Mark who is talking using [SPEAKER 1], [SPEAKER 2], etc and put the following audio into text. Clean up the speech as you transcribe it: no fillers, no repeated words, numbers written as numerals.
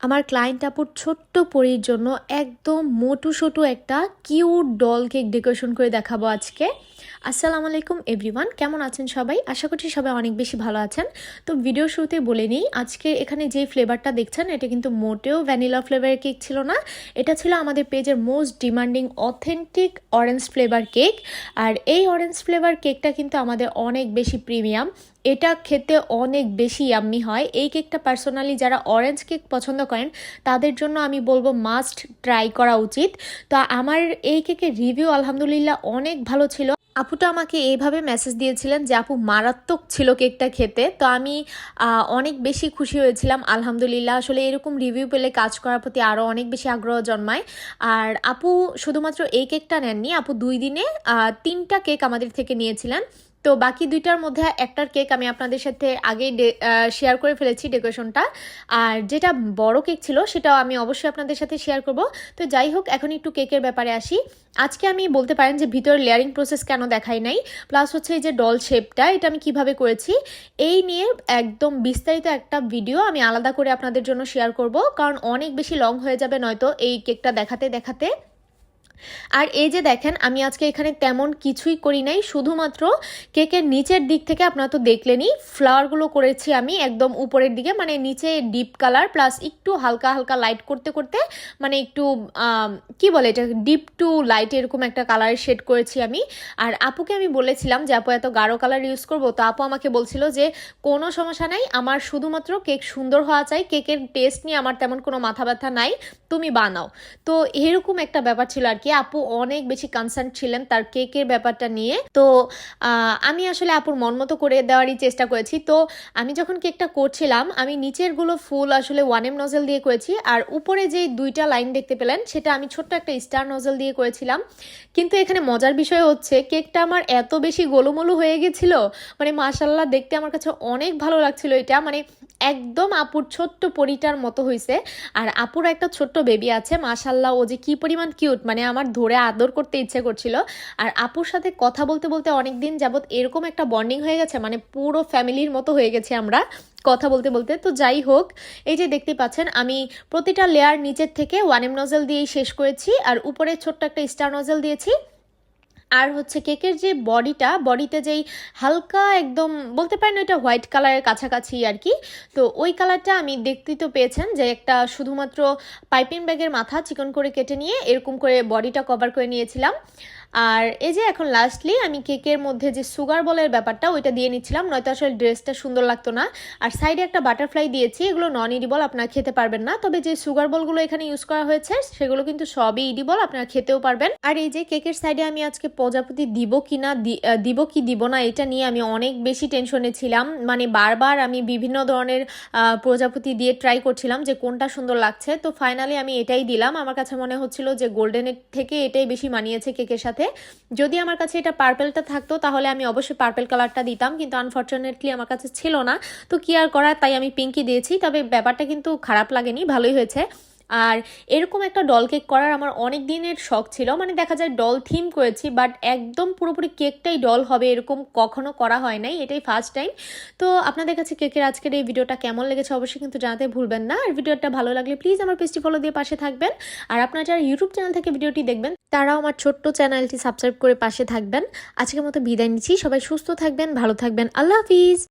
[SPEAKER 1] আমার ক্লায়েন্ট আপুর ছোট্ট পরীর জন্য একদম মোটু-সোটু একটা কিউট ডল কেক ডেকোরেশন করে দেখাবো আজকে। আসসালামু আলাইকুম এভরিওয়ান, কেমন আছেন সবাই? আশা করছি সবাই অনেক বেশি ভালো আছেন। তো ভিডিও শুরুতে বলে নিই, আজকে এখানে যে ফ্লেভারটা দেখছেন এটা কিন্তু মোটেও ভ্যানিলা ফ্লেভারের কেক ছিল না। এটা ছিল আমাদের পেজের most demanding authentic orange flavour cake. আর এই অরেঞ্জ ফ্লেভার কেকটা কিন্তু আমাদের অনেক বেশি প্রিমিয়াম। এটা খেতে অনেক বেশি ইয়াম্মি হয়। এই কেকটা পার্সোনালি যারা অরেঞ্জ কেক পছন্দ করেন তাদের জন্য আমি বলবো মাস্ট ট্রাই করা উচিত। তো আমার এই কেকের রিভিউ আলহামদুলিল্লাহ অনেক ভালো ছিল। আপুটা আমাকে এইভাবে মেসেজ দিয়েছিলেন যে আপু মারাত্মক ছিল কেকটা খেতে। তো আমি অনেক বেশি খুশি হয়েছিলাম আলহামদুলিল্লাহ। আসলে এরকম রিভিউ পেলে কাজ করার প্রতি আরও অনেক বেশি আগ্রহ জন্মায়। আর আপু শুধুমাত্র এই কেকটা নেননি, আপু 2 দিনে 3টা কেক আমাদের থেকে নিয়েছিলেন। তো বাকি 2টার মধ্যে একটার কেক আমি আপনাদের সাথে আগেই শেয়ার করে ফেলেছি ডেকোরেশনটা। আর যেটা বড় কেক ছিল সেটাও আমি অবশ্যই আপনাদের সাথে শেয়ার করব। তো যাই হোক, এখন একটু কেকের ব্যাপারে আসি। আজকে আমি বলতে পারেন যে ভিতরে লেয়ারিং প্রসেস কেন দেখাই নাই, প্লাস হচ্ছে এই যে ডল শেপটা এটা আমি কিভাবে করেছি এই নিয়ে একদম বিস্তারিত একটা ভিডিও আমি আলাদা করে আপনাদের জন্য শেয়ার করব, কারণ অনেক বেশি লং হয়ে যাবে নয়তো এই কেকটা দেখাতে দেখাতে। আর এই যে দেখেন, আমি আজকে এখানে তেমন কিছুই করি নাই, শুধুমাত্র কেকের নিচের দিক থেকে আপনারা তো দেখলেনই ফ্লাওয়ারগুলো করেছি আমি একদম উপরের দিকে, মানে নিচে ডিপ কালার প্লাস একটু হালকা হালকা লাইট করতে করতে, মানে একটু কি বলে এটা, ডিপ টু লাইট এরকম একটা কালারের শেড করেছি আমি। আর আপুকে আমি বলেছিলাম যে আপু এত গাঢ় কালার ইউজ করবো, তো আপু আমাকে বলছিল যে কোনো সমস্যা নাই, আমার শুধুমাত্র কেক সুন্দর হওয়া চাই, কেকের টেস্ট নিয়ে আমার তেমন কোনো মাথা ব্যথা নাই, তুমি বানাও। তো এরকম একটা ব্যাপার ছিল আর কি। আপু অনেক বেশি কনসার্ন ছিলেন তার কেকের ব্যাপারটা নিয়ে। তো আমি আসলে আপুর মন মতো করে দেওয়ারই চেষ্টা করেছি। তো আমি যখন কেকটা করছিলাম আমি নিচের গুলো ফুল আসলে 1M নজল দিয়ে করেছি, আর উপরে যে 2টা লাইন দেখতে পেলেন সেটা আমি ছোট্ট একটা স্টার নজল দিয়ে করেছিলাম। কিন্তু এখানে মজার বিষয় হচ্ছে কেকটা আমার এত বেশি গোলুমোলু হয়ে গেছিল, মানে মাশাল্লাহ দেখতে আমার কাছে অনেক ভালো লাগছিল এটা, মানে একদম আপুর ছোট্ট পরিটার মতো হয়েছে। আর আপুর একটা ছোট্ট বেবি আছে, মাশাল্লাহ ও যে কি পরিমাণ কিউট, মানে আমার ধরে আদর করতে ইচ্ছে করছিল। আর আপুর সাথে কথা বলতে বলতে অনেক দিন যাবত এরকম একটা বন্ডিং হয়ে গেছে, মানে পুরো ফ্যামিলির মতো হয়ে গেছে আমরা কথা বলতে বলতে। তো যাই হোক, এই যে দেখতে পাচ্ছেন আমি প্রতিটা লেয়ার নিচের থেকে 1M নজল দিয়েই শেষ করেছি, আর উপরে ছোট্ট একটা স্টার নজল দিয়েছি। আর হচ্ছে কেকের যে বডিতে যেই হালকা একদম বলতে পারেন ওইটা হোয়াইট কালারের কাছাকাছি আর কি। তো ওই কালারটা আমি দেখতেই তো পেয়েছেন যে একটা শুধুমাত্র পাইপিং ব্যাগের মাথা চিকন করে কেটে নিয়ে এরকম করে বডিটা কভার করে নিয়েছিলাম। আর এই যে এখন লাস্টলি আমি কেকের মধ্যে যে সুগার বলের ব্যাপারটা ওইটা দিয়ে নিচ্ছিলাম, নয়তো আসলে ড্রেসটা সুন্দর লাগতো না। আর সাইডে একটা বাটারফ্লাই দিয়েছি, এগুলো নন ইডিবল, আপনারা খেতে পারবেন না। তবে যে সুগার বলগুলো এখানে ইউজ করা হয়েছে সেগুলো কিন্তু সবই ইডিবল, আপনারা খেতেও পারবেন। আর এই যে কেকের সাইডে আমি আজকে প্রজাপতি দিব কি না, দিব কি দিব না, এটা নিয়ে আমি অনেক বেশি টেনশনে ছিলাম। মানে বারবার আমি বিভিন্ন ধরনের প্রজাপতি দিয়ে ট্রাই করছিলাম যে কোনটা সুন্দর লাগছে। তো ফাইনালি আমি এটাই দিলাম। আমার কাছে মনে হচ্ছিল যে গোল্ডেনের থেকে এটাই বেশি মানিয়েছে কেকের সাথে। যদি আমার কাছে এটা পার্পেলটা থাকতো তাহলে আমি অবশ্যই পার্পেল কালারটা দিতাম, কিন্তু আনফরচুনেটলি আমার কাছে ছিল না। তো কি আর করার, তাই আমি পিঙ্কি দিয়েছি। তবে ব্যাপারটা কিন্তু খারাপ লাগেনি, ভালোই হয়েছে। আর এরকম একটা ডল কেক করার আমার অনেক দিনের শখ ছিল, মানে দেখা যায় ডল থিম করেছি বাট একদম পুরোপুরি কেকটাই ডল হবে এরকম কখনো করা হয় নাই, এটাই ফার্স্ট টাইম। তো আপনাদের কাছে কেকের আজকের এই ভিডিওটা কেমন লেগেছে অবশ্যই কিন্তু জানাতে ভুলবেন না। আর ভিডিওটা ভালো লাগলে প্লিজ আমার পেজটি ফলো দিয়ে পাশে থাকবেন। আর আপনারা যারা ইউটিউব চ্যানেল থেকে ভিডিওটি দেখবেন তারাও আমার ছোট্ট চ্যানেলটি সাবস্ক্রাইব করে পাশে থাকবেন। আজকের মতো বিদায় নিচ্ছি, সবাই সুস্থ থাকবেন, ভালো থাকবেন, আল্লাহ হাফিজ।